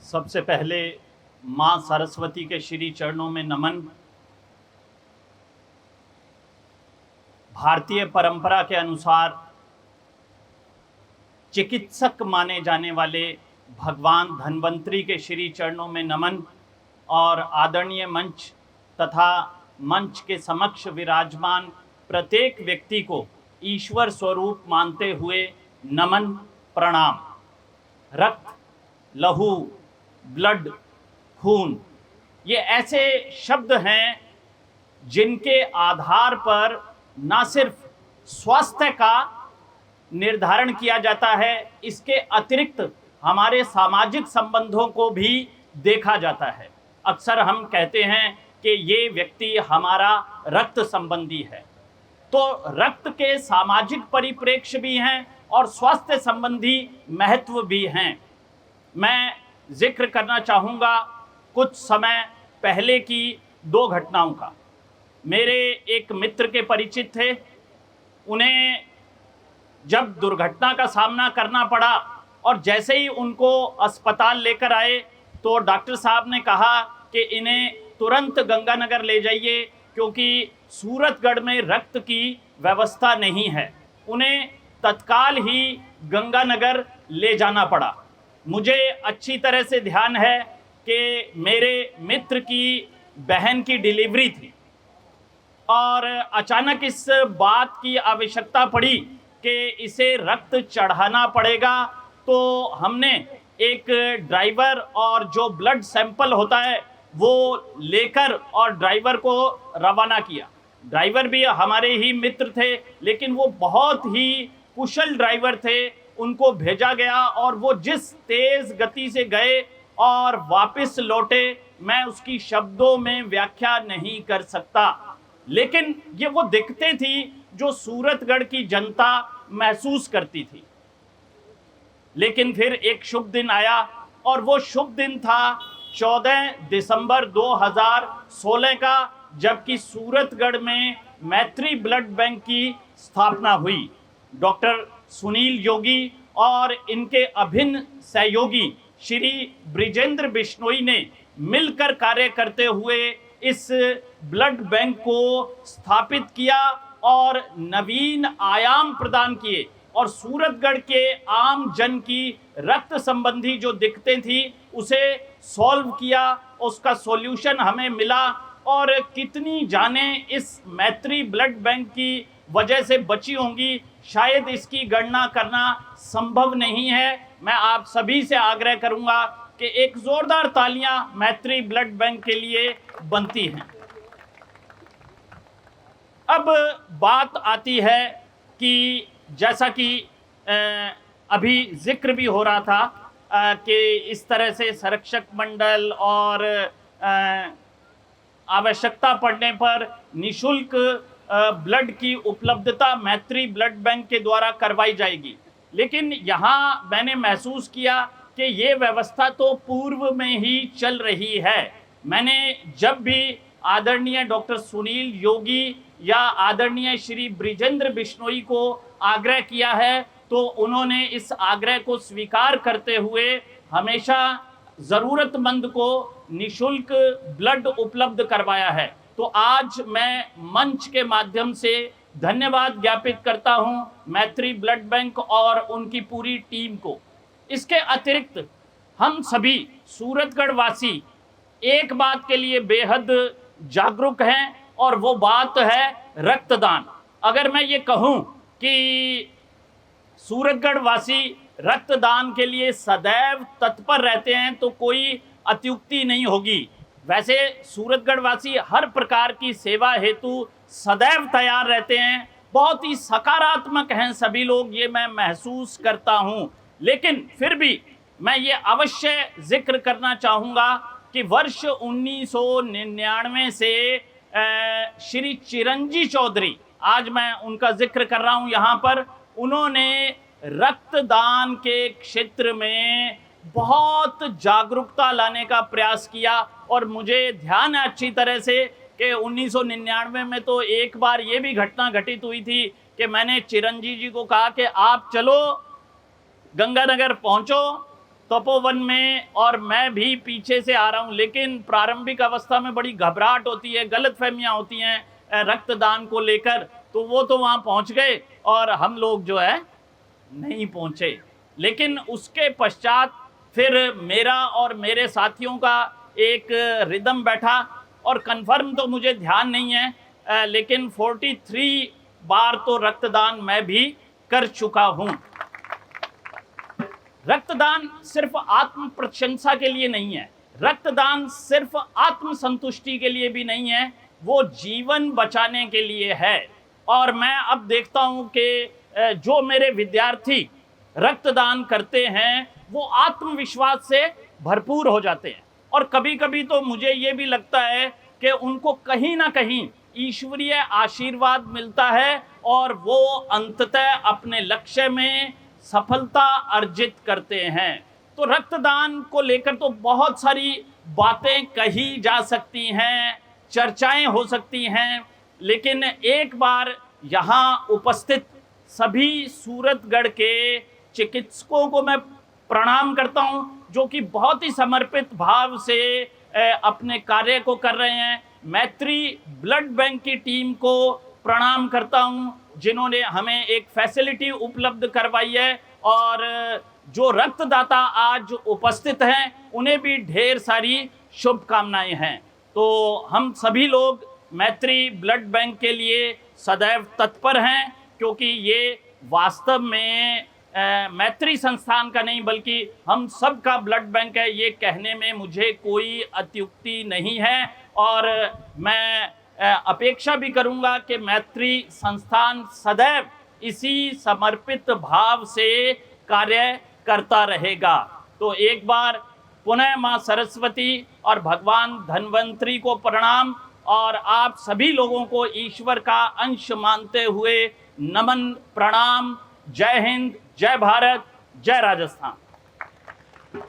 सबसे पहले माँ सरस्वती के श्री चरणों में नमन। भारतीय परंपरा के अनुसार चिकित्सक माने जाने वाले भगवान धन्वंतरी के श्री चरणों में नमन और आदरणीय मंच तथा मंच के समक्ष विराजमान प्रत्येक व्यक्ति को ईश्वर स्वरूप मानते हुए नमन प्रणाम। रक्त, लहू, ब्लड, खून, ये ऐसे शब्द हैं जिनके आधार पर न सिर्फ स्वास्थ्य का निर्धारण किया जाता है, इसके अतिरिक्त हमारे सामाजिक संबंधों को भी देखा जाता है। अक्सर हम कहते हैं कि ये व्यक्ति हमारा रक्त संबंधी है, तो रक्त के सामाजिक परिप्रेक्ष्य भी हैं और स्वास्थ्य संबंधी महत्व भी हैं। मैं जिक्र करना चाहूँगा कुछ समय पहले की दो घटनाओं का। मेरे एक मित्र के परिचित थे, उन्हें जब दुर्घटना का सामना करना पड़ा और जैसे ही उनको अस्पताल लेकर आए तो डॉक्टर साहब ने कहा कि इन्हें तुरंत गंगानगर ले जाइए क्योंकि सूरतगढ़ में रक्त की व्यवस्था नहीं है। उन्हें तत्काल ही गंगानगर ले जाना पड़ा। मुझे अच्छी तरह से ध्यान है कि मेरे मित्र की बहन की डिलीवरी थी और अचानक इस बात की आवश्यकता पड़ी कि इसे रक्त चढ़ाना पड़ेगा, तो हमने एक ड्राइवर और जो ब्लड सैंपल होता है वो लेकर और ड्राइवर को रवाना किया। ड्राइवर भी हमारे ही मित्र थे, लेकिन वो बहुत ही कुशल ड्राइवर थे। उनको भेजा गया और वो जिस तेज गति से गए और वापस लौटे, मैं उसकी शब्दों में व्याख्या नहीं कर सकता। लेकिन ये वो दिक्कतें थी जो सूरतगढ़ की जनता महसूस करती थी। लेकिन फिर एक शुभ दिन आया और वो शुभ दिन था 14 दिसंबर 2016 का, जबकि सूरतगढ़ में मैत्री ब्लड बैंक की स्थापना हुई। डॉक्टर सुनील योगी और इनके अभिन्न सहयोगी श्री ब्रिजेंद्र बिश्नोई ने मिलकर कार्य करते हुए इस ब्लड बैंक को स्थापित किया और नवीन आयाम प्रदान किए और सूरतगढ़ के आम जन की रक्त संबंधी जो दिक्कतें थी उसे सॉल्व किया। उसका सॉल्यूशन हमें मिला और कितनी जानें इस मैत्री ब्लड बैंक की वजह से बची होंगी, शायद इसकी गणना करना संभव नहीं है। मैं आप सभी से आग्रह करूंगा कि एक जोरदार तालियां मैत्री ब्लड बैंक के लिए बनती हैं। अब बात आती है कि जैसा कि अभी जिक्र भी हो रहा था कि इस तरह से संरक्षक मंडल और आवश्यकता पड़ने पर निशुल्क ब्लड की उपलब्धता मैत्री ब्लड बैंक के द्वारा करवाई जाएगी। लेकिन यहाँ मैंने महसूस किया कि ये व्यवस्था तो पूर्व में ही चल रही है। मैंने जब भी आदरणीय डॉक्टर सुनील योगी या आदरणीय श्री ब्रिजेंद्र बिश्नोई को आग्रह किया है तो उन्होंने इस आग्रह को स्वीकार करते हुए हमेशा ज़रूरतमंद को निशुल्क ब्लड उपलब्ध करवाया है। तो आज मैं मंच के माध्यम से धन्यवाद ज्ञापित करता हूं मैत्री ब्लड बैंक और उनकी पूरी टीम को। इसके अतिरिक्त हम सभी सूरतगढ़ वासी एक बात के लिए बेहद जागरूक हैं और वो बात है रक्तदान। अगर मैं ये कहूं कि सूरतगढ़ वासी रक्तदान के लिए सदैव तत्पर रहते हैं तो कोई अत्युक्ति नहीं होगी। वैसे सूरतगढ़ वासी हर प्रकार की सेवा हेतु सदैव तैयार रहते हैं, बहुत ही सकारात्मक हैं सभी लोग, ये मैं महसूस करता हूँ। लेकिन फिर भी मैं ये अवश्य जिक्र करना चाहूँगा कि वर्ष 1999 से श्री चिरंजी चौधरी, आज मैं उनका जिक्र कर रहा हूँ यहाँ पर, उन्होंने रक्तदान के क्षेत्र में बहुत जागरूकता लाने का प्रयास किया। और मुझे ध्यान है अच्छी तरह से कि 1999 में तो एक बार ये भी घटना घटित हुई थी कि मैंने चिरंजी जी को कहा कि आप चलो गंगानगर पहुँचो तपोवन में, और मैं भी पीछे से आ रहा हूँ, लेकिन प्रारंभिक अवस्था में बड़ी घबराहट होती है, गलतफहमियां होती हैं रक्तदान को लेकर। तो वो तो वहाँ पहुँच गए और हम लोग जो है नहीं पहुँचे। लेकिन उसके पश्चात फिर मेरा और मेरे साथियों का एक रिदम बैठा, और कंफर्म तो मुझे ध्यान नहीं है, लेकिन 43 बार तो रक्तदान मैं भी कर चुका हूँ। रक्तदान सिर्फ आत्म प्रशंसा के लिए नहीं है, रक्तदान सिर्फ आत्म संतुष्टि के लिए भी नहीं है, वो जीवन बचाने के लिए है। और मैं अब देखता हूँ कि जो मेरे विद्यार्थी रक्तदान करते हैं वो आत्मविश्वास से भरपूर हो जाते हैं, और कभी कभी तो मुझे ये भी लगता है कि उनको कहीं ना कहीं ईश्वरीय आशीर्वाद मिलता है और वो अंततः अपने लक्ष्य में सफलता अर्जित करते हैं। तो रक्तदान को लेकर तो बहुत सारी बातें कही जा सकती हैं, चर्चाएं हो सकती हैं, लेकिन एक बार यहाँ उपस्थित सभी सूरतगढ़ के चिकित्सकों को मैं प्रणाम करता हूँ, जो कि बहुत ही समर्पित भाव से अपने कार्य को कर रहे हैं। मैत्री ब्लड बैंक की टीम को प्रणाम करता हूँ, जिन्होंने हमें एक फैसिलिटी उपलब्ध करवाई है, और जो रक्तदाता आज उपस्थित हैं उन्हें भी ढेर सारी शुभकामनाएं हैं। तो हम सभी लोग मैत्री ब्लड बैंक के लिए सदैव तत्पर हैं, क्योंकि ये वास्तव में मैत्री संस्थान का नहीं बल्कि हम सब का ब्लड बैंक है, ये कहने में मुझे कोई अत्युक्ति नहीं है। और मैं अपेक्षा भी करूंगा कि मैत्री संस्थान सदैव इसी समर्पित भाव से कार्य करता रहेगा। तो एक बार पुनः माँ सरस्वती और भगवान धन्वंतरी को प्रणाम, और आप सभी लोगों को ईश्वर का अंश मानते हुए नमन, प्रणाम। जय हिंद, जय भारत, जय राजस्थान।